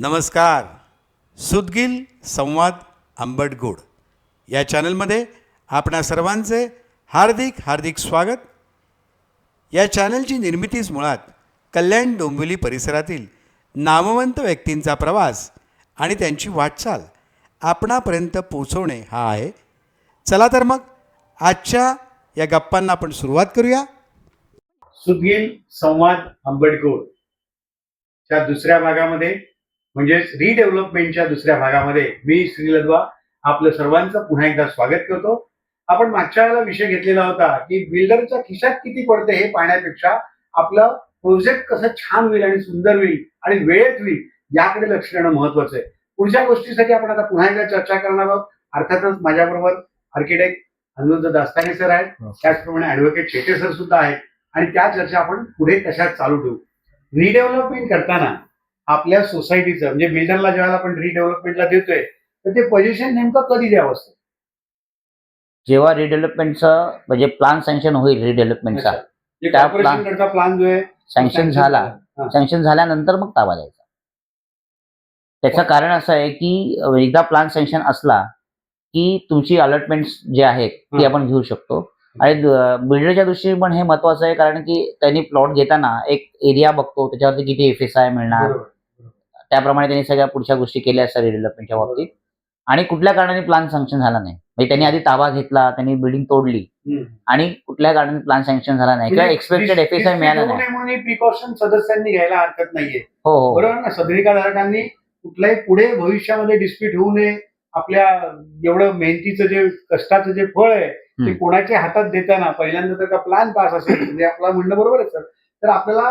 नमस्कार. सुदगील संवाद आंबटगोड या चॅनलमध्ये आपणा सर्वांचे हार्दिक हार्दिक स्वागत. या चॅनलची निर्मितीच मुळात कल्याण डोंबिवली परिसरातील नामवंत व्यक्तींचा प्रवास आणि त्यांची वाटचाल आपणापर्यंत पोचवणे हा आहे. चला तर मग आजच्या या गप्पांना आपण सुरुवात करूया. सुदगील संवाद आंबटगोड च्या दुसऱ्या भागामध्ये म्हणजेच रिडेव्हलपमेंटच्या दुसऱ्या भागामध्ये मी श्री लदवा आपलं सर्वांचं पुन्हा एकदा स्वागत करतो. आपण मागच्या वेळेला विषय घेतलेला होता की बिल्डरच्या खिशात किती पडते हे पाहण्यापेक्षा आपलं प्रोजेक्ट कसं छान होईल आणि सुंदर होईल आणि वेळेत होईल याकडे लक्ष देणं महत्वाचं आहे. पुढच्या गोष्टीसाठी आपण आता पुन्हा एकदा चर्चा करणार आहोत. अर्थातच माझ्याबरोबर आर्किटेक्ट अनुरुद्ध दास्ताने सर आहेत, त्याचप्रमाणे ऍडव्होकेट शेटे सर सुद्धा आहेत आणि त्या चर्चा आपण पुढे कशात चालू ठेवू. रिडेव्हलपमेंट करताना आपल्या सोसायटीचं म्हणजे बिल्डरला ज्यावेळेला आपण रिडेव्हलपमेंटला देतोय तर ते पोझिशन नेमकं कधी द्यावं असतं? जेव्हा रिडेव्हलपमेंटचं म्हणजे प्लॅन सँक्शन होईल रिडेव्हलपमेंटचा, त्या कॉर्पोरेशनचा प्लॅन जो आहे सँक्शन झाला, सँक्शन झाल्यानंतर मग ताबा द्यायचा. त्याचं कारण असं आहे की एकदा प्लॅन सँक्शन असला की तुमची अलॉटमेंट जे आहेत ती आपण घेऊ शकतो. आणि बिल्डरच्या दृष्टीने पण हे महत्वाचं आहे, कारण की त्यांनी प्लॉट घेताना एक एरिया बघतो, त्याच्यावरती किती FSI मिळणार, त्याप्रमाणे त्यांनी सगळ्या पुढच्या गोष्टी केल्या असतात रिडेव्हलपमेंटच्या बाबतीत. आणि कुठल्या कारणाने प्लॅन सँक्शन झाला नाही, म्हणजे त्यांनी आधी ताबा घेतला, त्यांनी बिल्डिंग तोडली आणि कुठल्या कारणाने प्लॅन सँक्शन झाला नाही किंवा एक्सपेक्टेड FSI मिळाला नाही, प्रिकॉशन सदस्यांनी घ्यायला हरकत नाहीये. हो हो बरोबर ना. सदनिकाधारकांनी कुठल्याही पुढे भविष्यामध्ये डिस्प्यूट होऊ नये. आपल्या एवढं मेहनतीचं जे कष्टाचं जे फळ आहे ते कोणाच्या हातात देताना पहिल्यांदा तर का प्लॅन पास असेल म्हणजे आपला म्हणणं बरोबर आहे सर, तर आपल्याला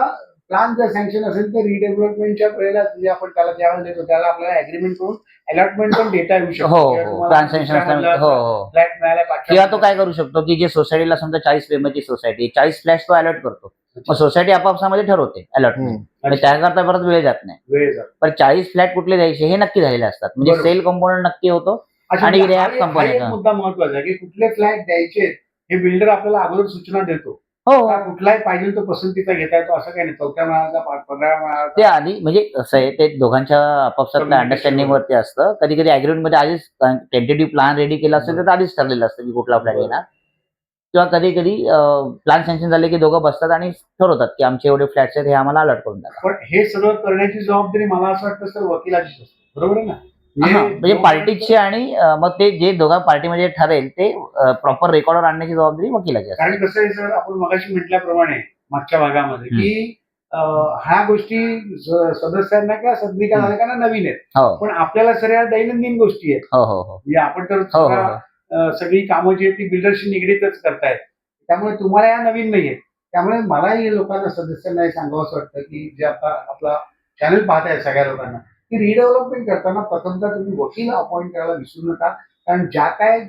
प्लॅन जर सँक्शन असेल तर रिडेव्हलपमेंटच्या वेळेला म्हणजे आपण त्याला ज्यावेळेला देतो त्याला आपल्याला अग्रीमेंट करून अलॉटमेंट पण देता येऊ शकतो. हो प्लॅन सँक्शन हो. फ्लॅट मिळाला किंवा तो काय करू शकतो की जे सोसायटीला समजा 40 मेंबरची सोसायटी 40 फ्लॅट तो अलॉट करतो, मग सोसायटी आपापसामध्ये ठरवते अलॉटमेंट, म्हणजे त्याकरता परत वेळ जात नाही. पण 40 फ्लॅट कुठले द्यायचे हे नक्की झालेले असतात, म्हणजे सेल कंपोनंट नक्की होतो आणि रॅप कंपनी. मुद्दा महत्वाचा आहे की कुठले फ्लॅट द्यायचे हे बिल्डर आपल्याला अगोदर सूचना देतो. हो कुठलाही पाहिजे तो पसंतीचा घेता येतो असं काही नाही. 4थ्या माळाचा 15व्या माळाचा ते आधी म्हणजे कसं आहे ते दोघांच्या आपापसातल्या अंडरस्टँडिंग वरती असतं. कधी कधी अग्रीमेंट मध्ये आधीच टेंटेटिव्ह प्लॅन रेडी केला असेल तर आधीच ठरलेलं असतं की कुठला फ्लॅट येणार. किंवा कधी कधी प्लॅन सँक्शन झाले की दोघं बसतात आणि ठरवतात की आमचे एवढे फ्लॅट्स आहेत हे आम्हाला अलॉट करून द्या. पण हे सगळं करण्याची जबाबदारी मला असं वाटतं सर वकिलाचीच असते. बरोबर आहे ना. म्हणजे पार्टीची आणि मग ते जे दोघा पार्टीमध्ये ठरेल ते प्रॉपर रेकॉर्डवर आणण्याची जबाबदारी वकिलाची असते. कारण कसं आहे सर, आपण मगाशी म्हटल्याप्रमाणे मागच्या भागामध्ये की ह्या गोष्टी सदस्यांना किंवा सदनिकाधारकांना नवीन आहेत, पण आपल्याला सगळ्या दैनंदिन गोष्टी आहेत. म्हणजे आपण तर सगळी कामं जी आहेत ती बिल्डरशी निगडीतच करतायत, त्यामुळे तुम्हाला या नवीन नाहीये. त्यामुळे मलाही लोकांना सदस्यांना हे सांगावं असं वाटतं की जे आता आपला चॅनल पाहताय सगळ्या लोकांना की रिडेव्हलपमेंट करताना प्रथमतः तुम्ही वकील अपॉइंट करायला विसरू नका. कारण ज्या काय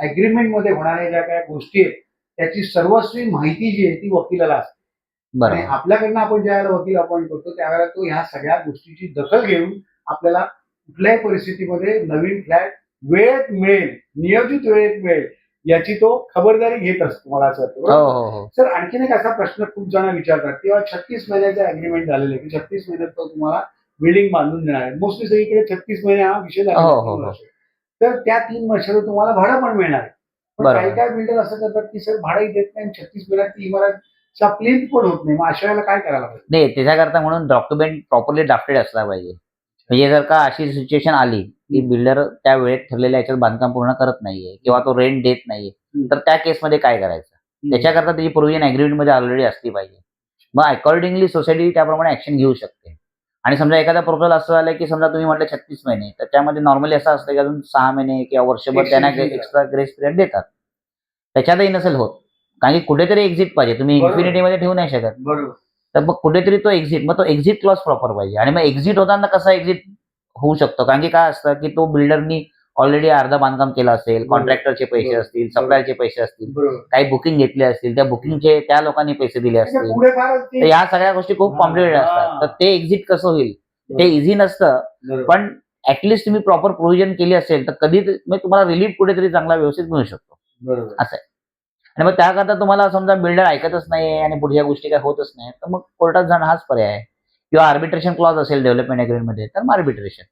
अग्रीमेंट मध्ये होणाऱ्या ज्या काय गोष्टी आहेत त्याची सर्वस्वी माहिती जी आहे ती वकिलाला असते. आणि आपल्याकडनं आपण ज्यावेळेला वकील अपॉइंट करतो त्यावेळेला तो ह्या सगळ्या गोष्टीची दखल घेऊन आपल्याला कुठल्याही परिस्थितीमध्ये नवीन फ्लॅट वेळेत मिळेल, नियोजित वेळेत मिळेल याची तो खबरदारी घेत असतो, मला असं वाटतं. सर आणखीन एक असा प्रश्न खूप जण विचारतात किंवा 36 महिन्याचे अग्रीमेंट झालेले की 36 महिन्यात तो तुम्हाला बिल्डिंग बांधून देणार आहे. मोस्टली सगळीकडे 36 महिने हा विषय झाला. तर त्या 3 वर्षात तुम्हाला भाडं पण मिळणार आहे. पण काही काही बिल्डर असं करतात की सर भाडंही देत नाही, 36 महिन्यात ती इमारत प्लिंथ पण होत नाही. मग अशा वेळेला काय करायला पाहिजे? नाही, त्याच्याकरता म्हणून डॉक्युमेंट प्रॉपरली ड्राफ्टेड असला पाहिजे. म्हणजे जर का अशी सिच्युएशन आली की बिल्डर त्या वेळेत ठरलेल्या याच्यात बांधकाम पूर्ण करत नाहीये किंवा तो रेंट देत नाहीये, तर त्या केसमध्ये काय करायचं? त्याच्याकरता त्याची प्रोव्हिजन अग्रीमेंट मध्ये ऑलरेडी असली पाहिजे. मग अकॉर्डिंगली सोसायटी त्याप्रमाणे ऍक्शन घेऊ शकते. आणि समजा एखादा प्रपोजल असं झालं की समजा तुम्ही म्हटलं 36 महिने, तर त्यामध्ये नॉर्मली असं असतं की अजून 6 महिने किंवा वर्षभर त्यांना एक्स्ट्रा ग्रेस पिरियड देतात. त्याच्यातही नसेल होत, कारण की कुठेतरी एक्झिट पाहिजे, तुम्ही इन्फिनिटी मध्ये ठेवू नाही शकत. बरोबर. तर मग कुठेतरी तो एक्झिट, मग तो एक्झिट क्लॉज प्रॉपर पाहिजे. आणि मग एक्झिट होताना कसा एक्झिट होऊ शकतो, कारण की काय असतं की तो बिल्डरनी ऑलरेडी अर्धा बांधकाम केलं असेल, कॉन्ट्रॅक्टरचे पैसे असतील, सप्लायरचे पैसे असतील, काही बुकिंग घेतले असतील, त्या बुकिंगचे त्या लोकांनी पैसे दिले असतील, तर या सगळ्या गोष्टी खूप कॉम्प्लिकेटेड असतात. तर ते एक्झिट कसं होईल ते इझी नसतं, पण ऍटलिस्ट तुम्ही प्रॉपर प्रोव्हिजन केली असेल तर कधी तुम्हाला रिलीफ कुठेतरी चांगला व्यवस्थित मिळू शकतो, असं आहे. आणि मग त्याकरता तुम्हाला समजा बिल्डर ऐकतच नाही आणि पुढच्या गोष्टी काही होतच नाही, तर मग कोर्टात जाणं हाच पर्याय आहे. किंवा आर्बिट्रेशन क्लॉज असेल डेव्हलपमेंट अग्रीमेंटमध्ये तर मग आर्बिट्रेशन.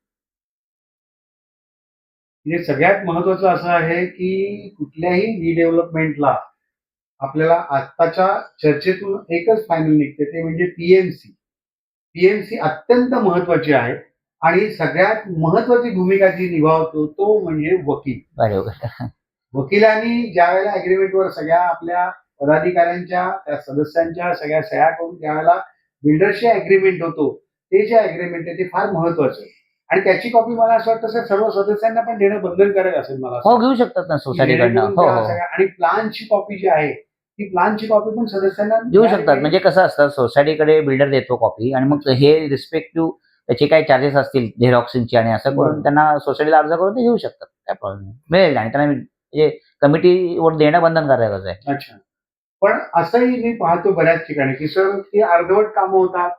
म्हणजे सगळ्यात महत्वाचं असं आहे की कुठल्याही रिडेव्हलपमेंटला आपल्याला आत्ताच्या चर्चेतून एकच फायनल निघते, ते म्हणजे पीएमसी. पीएमसी अत्यंत महत्वाची आहे आणि सगळ्यात महत्वाची भूमिका जी निभावतो तो म्हणजे वकील. बरोबर. वकिलांनी ज्या वेळेला अग्रीमेंटवर सगळ्या आपल्या पदाधिकाऱ्यांच्या त्या सदस्यांच्या सगळ्या सह्या करून त्यावेळेला बिल्डरशी अग्रीमेंट होतो, ते जे अग्रीमेंट आहे ते फार महत्वाचं आहे आणि त्याची कॉपी मला असं वाटतं सर सर्व सदस्यांना पण देणं बंधनकारक असेल मला असं हो, वाटतं. घेऊ शकतात ना की सोसायटीकडनं. जेणेकरून हो त्या हो सगळ्या आणि प्लॅनची कॉपी जी आहे ती प्लॅनची कॉपी पण सदस्यांना देऊ मिळाली शकतात. पाहिजे. म्हणजे कसं असतं सोसायटीकडे बिल्डर देतो कॉपी आणि मग हे रिस्पेक्टिव्ह त्याचे काही चार्जेस असतील झेरॉक्सिंगचे आणि असं करून बरोबर. त्यांना सोसायटीला अर्ज करून ते घेऊ शकतात. काय प्रॉब्लेम मिळेल आणि त्यांना म्हणजे कमिटीवर देणं बंधनकारकच आहे. अच्छा. पण असंही मी पाहतो बऱ्याच ठिकाणी की सर ती अर्धवट कामं होतात,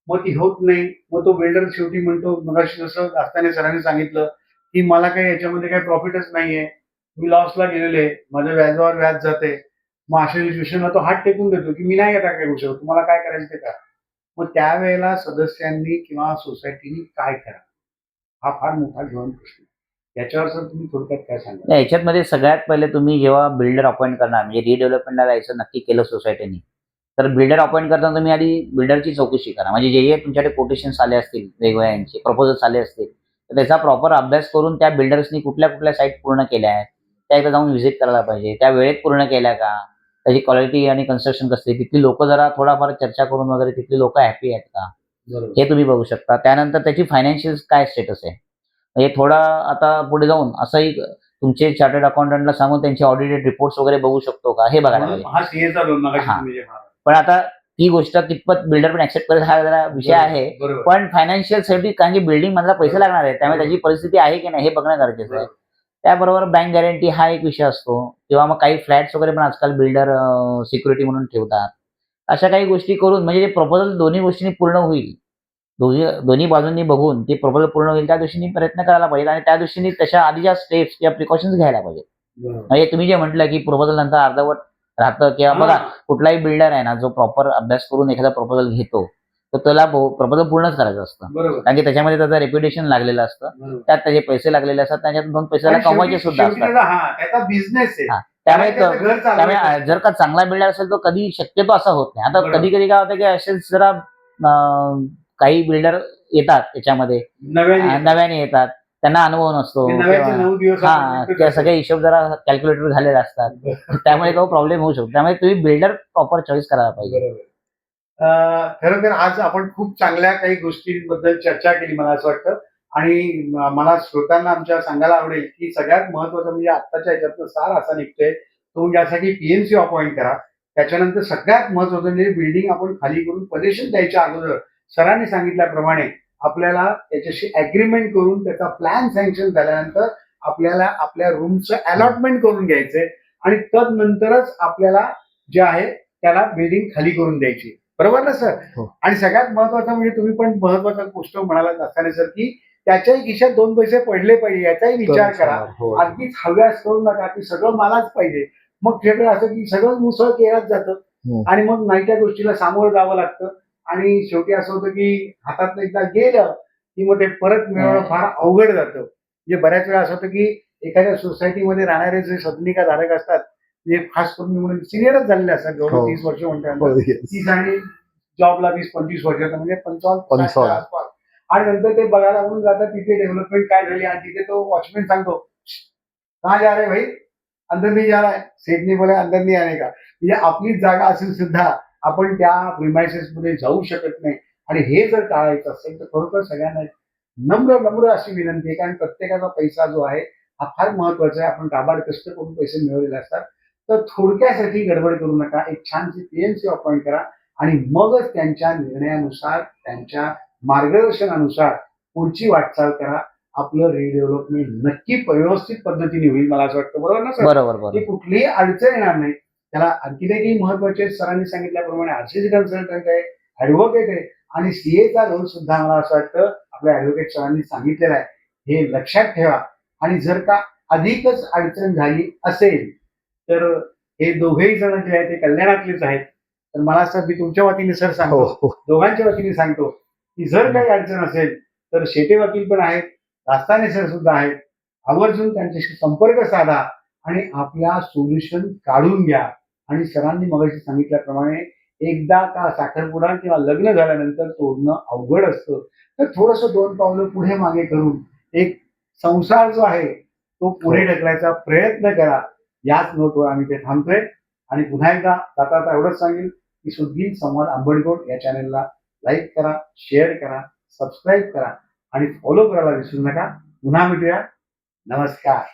मग ती होत नाही. मग तो बिल्डर शेवटी म्हणतो, मगाशी जसं दास्ताने सरांनी सांगितलं की मला काही याच्यामध्ये काही प्रॉफिटच नाहीये, मी लॉसला गेलेले, माझ्या व्याजावर व्याज जाते. मग अशा सिच्युएशनला तो हात टेकून देतो की मी नाही आता काय करू शकत, तुम्हाला काय करायचं ते करा. मग त्यावेळेला सदस्यांनी किंवा सोसायटीनी काय करावं हा फार मोठा गहन प्रश्न आहे. याच्यावर सर तुम्ही थोडक्यात काय सांगाल? नाही, याच्यातमध्ये सगळ्यात पहिले तुम्ही जेव्हा बिल्डर अपॉइंट करणार म्हणजे रिडेव्हलपमेंटला जायचं नक्की केलं सोसायटीनी, तर बिल्डर अपॉइंट करताना तुम्ही आधी बिल्डरची चौकशी करा. म्हणजे जे जे तुमच्याकडे कोटेशन्स आले असतील वेगवेगळ्यांचे प्रपोजल्स आले असतील तर त्याचा प्रॉपर अभ्यास करून त्या बिल्डर्सनी कुठल्या कुठल्या साईट पूर्ण केल्या आहेत त्या एकदा जाऊन व्हिजिट करायला पाहिजे. त्या वेळेत पूर्ण केल्या का, त्याची क्वालिटी आणि कन्स्ट्रक्शन कसली, तिथली लोक जरा थोडाफार चर्चा करून वगैरे तिथली लोक हॅपी आहेत का बरोबर. हे तुम्ही बघू शकता. त्यानंतर त्याची फायनान्शियल काय स्टेटस आहे हे थोडा आता पुढे जाऊन असंही तुमचे चार्टर्ड अकाउंटंटला सांगून त्यांचे ऑडिटेड रिपोर्ट्स वगैरे बघू शकतो का हे बघायला पाहिजे. हा सीएचा लोन मगाशी हा. तुम्ही जे म्हणाला. पण आता ती गोष्ट कितपत बिल्डर पण ऍक्सेप्ट करेल हा जरा विषय आहे. बरोबर. पण फायनान्शियल सेफ्टी कारण की बिल्डिंग मधला पैसे लागणार आहे त्यामुळे त्याची परिस्थिती आहे की नाही हे बघणं गरजेचं आहे. त्याबरोबर बँक गॅरंटी हा एक विषय असतो किंवा मग काही फ्लॅट्स वगैरे पण आजकाल बिल्डर सिक्युरिटी म्हणून ठेवतात. अशा काही गोष्टी करून म्हणजे प्रपोजल दोन्ही गोष्टींनी पूर्ण होईल. दोन्ही बाजूंनी बघून ते प्रपोजल पूर्ण होईल त्या दृष्टीने प्रयत्न करायला पाहिजे आणि त्या दृष्टीने त्याच्या आधीच्या स्टेप्स किंवा प्रिकॉशन्स घ्यायला पाहिजे. बरोबर. म्हणजे तुम्ही जे म्हटलं की प्रपोजल नंतर अर्धवट राहतं किंवा बघा कुठलाही बिल्डर आहे ना जो प्रॉपर अभ्यास करून एखादा प्रपोजल घेतो तर त्याला प्रपोजल पूर्णच करायचं असतं. बरोबर. कारण की त्याच्यामध्ये त्याचं रेप्युटेशन लागलेलं असतं, बरोबर. त्यात त्याचे पैसे लागलेले असतात, त्याच्यात 2 पैसे त्याला आणि कमवायचे शेवटी- सुद्धा शेवटी असतात. त्याचा हा त्याचा बिझनेस आहे. हा. त्यामुळे त्याला त्याचं घर चालवायचं त्यामुळे आहे. जर का चांगला बिल्डर असेल तो कधी शक्यतो असा होत नाही. आता बरोबर. कधी कधी काय होतं की असेच जरा काही बिल्डर येतात त्याच्यामध्ये नव्याने येतात, त्यांना अनुभव नसतो ते नव्याचे किंवा 9 दिवस आपण हा निघतो त्या त्याच्यात. सगळे हिशोब जरा कॅल्क्युलेटर झालेले असतात त्यामुळे तो प्रॉब्लेम होऊ शकतो. त्यामुळे तुम्ही बिल्डर प्रॉपर चॉईस करायला पाहिजे. बरोबर. खरं तर आज आपण खूप चांगल्या काही गोष्टींबद्दल चर्चा केली मला असं वाटतं आणि मला श्रोत्यांना आमच्या सांगायला आवडेल की सगळ्यात महत्वाचं म्हणजे आत्ताच्या ह्याच्यातनं सार असा निघतोय तो यासाठी पीएमसी अपॉइंट करा. त्याच्यानंतर सगळ्यात महत्वाचं म्हणजे बिल्डिंग आपण खाली करून पजेशन द्यायच्या अगोदर सरांनी सांगितल्याप्रमाणे आपल्याला त्याच्याशी अग्रीमेंट करून त्याचा प्लॅन सँक्शन झाल्यानंतर आपल्याला आपल्या रूमचं अलॉटमेंट करून घ्यायचंय आणि तदनंतरच आपल्याला जे आहे त्याला बिल्डिंग खाली करून द्यायची. बरोबर ना सर? हो. आणि सगळ्यात महत्वाचं म्हणजे तुम्ही पण महत्वाचा गोष्ट म्हणाला असताना सर की त्याच्याही खिशात 2 पैसे पडले पाहिजे याचाही विचार करा. हो. अगदीच हव्यास करू नका की सगळं मलाच पाहिजे. मग सगळं असं की सगळं मुसळ केल्याच जातं आणि मग नाही त्या गोष्टीला सामोरं जावं लागतं आणि शेवटी असं होतं की हातात एकदा गेलं की मग ते परत मिळवणं फार अवघड जातं. म्हणजे बऱ्याच वेळा असं होतं की एखाद्या सोसायटीमध्ये राहणारे जे सदनिका धारक असतात म्हणजे खास करून म्हणून सिनियरच झालेले असतात जवळ 30 वर्ष म्हणतात 30 आणि जॉबला 20-25 वर्षाचा म्हणजे 55 आसपास आणि नंतर ते बघायला म्हणून जातात तिथे डेव्हलपमेंट काय झाली आणि तिथे तो वॉचमॅन सांगतो कहा जा रहे भाई अंदर नहीं जा रहा है. सेठ ने बोला अंदर नहीं आने का. म्हणजे आपलीच जागा असून सुद्धा आपण त्या प्रिमायसेस मध्ये जाऊ शकत नाही आणि हे जर टाळायचं असेल तर खरोखर सगळ्यांना नम्र अशी विनंती आहे कारण प्रत्येकाचा पैसा जो आहे हा फार महत्वाचा आहे. आपण काबाड कष्ट करून पैसे मिळवलेले असतात तर थोडक्यासाठी गडबड करू नका. एक छानशी पीएमसी अपॉइंट करा आणि मगच त्यांच्या निर्णयानुसार त्यांच्या मार्गदर्शनानुसार पुढची वाटचाल करा. आपलं रिडेव्हलपमेंट नक्की व्यवस्थित पद्धतीने होईल मला असं वाटतं. बरोबर ना सर? बरोबर. की कुठलीही अडचण येणार नाही. त्याला आणखी काही महत्वाचे सरांनी सांगितल्याप्रमाणे आरसीसी कन्सल्टंट आहे, ऍडव्होकेट आहे आणि सीएचा रोल सुद्धा मला असं वाटतं आपल्या ऍडव्होकेट सरांनी सांगितलेलं आहे. हे लक्षात ठेवा आणि जर का अधिकच अडचण झाली असेल तर हे दोघेही जण जे आहेत ते कल्याणातलेच आहेत. तर मला असं मी तुमच्या वतीने सर सांगतो दोघांच्या वतीने सांगतो की जर काही अडचण असेल तर शेटे वकील पण आहेत, रास्ताने सर सुद्धा आहेत. आवर्जून त्यांच्याशी संपर्क साधा आणि आपल्या सोल्युशन काढून घ्या. आणि सरांनी मगाशी सांगितल्याप्रमाणे एकदा का साखरपुडा किंवा लग्न झाल्यानंतर तोडणं अवघड असतं. तर थोडंसं 2 पावलं पुढे मागे करून एक संसार जो आहे तो पुढे ढकलायचा प्रयत्न करा. याच नोटवर आम्ही ते थांबतोय आणि पुन्हा एकदा जाता एवढंच सांगेल की सुधीर संवाद आंबडगोड या चॅनलला लाईक करा, शेअर करा, सबस्क्राईब करा आणि फॉलो करायला विसरू नका. पुन्हा भेटूया. नमस्कार.